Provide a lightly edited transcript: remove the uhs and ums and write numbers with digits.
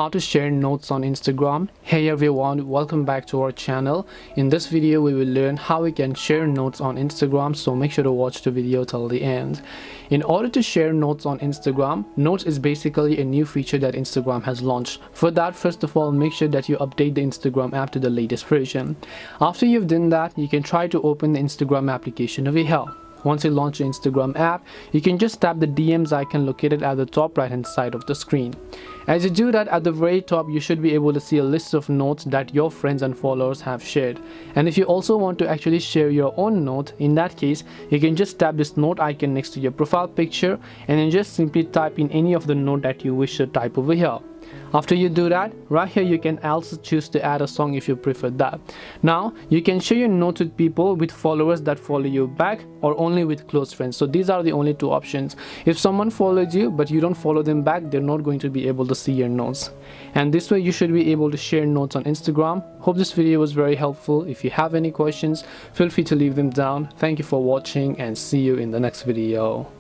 how to share notes on Instagram. Hey everyone, welcome back to our channel. In this video we will learn how we can share notes on Instagram, so make sure to watch the video till the end. In order to share notes on Instagram, notes is basically a new feature that Instagram has launched. For that, first of all, make sure that you update the Instagram app to the latest version. After you've done that, you can try to open the Instagram application over here. Once you launch the Instagram app, you can just tap the DMs icon located at the top right hand side of the screen. As you do that, at the very top you should be able to see a list of notes that your friends and followers have shared. And if you also want to actually share your own note, in that case you can just tap this note icon next to your profile picture and then just simply type in any of the note that you wish to type over here. After you do that, right here you can also choose to add a song if you prefer that. Now you can share your notes with people, with followers that follow you back, or only with close friends. So these are the only two options. If someone follows you but you don't follow them back, they're not going to be able to see your notes. And this way you should be able to share notes on Instagram. Hope this video was very helpful. If you have any questions, feel free to leave them down. Thank you for watching and see you in the next video.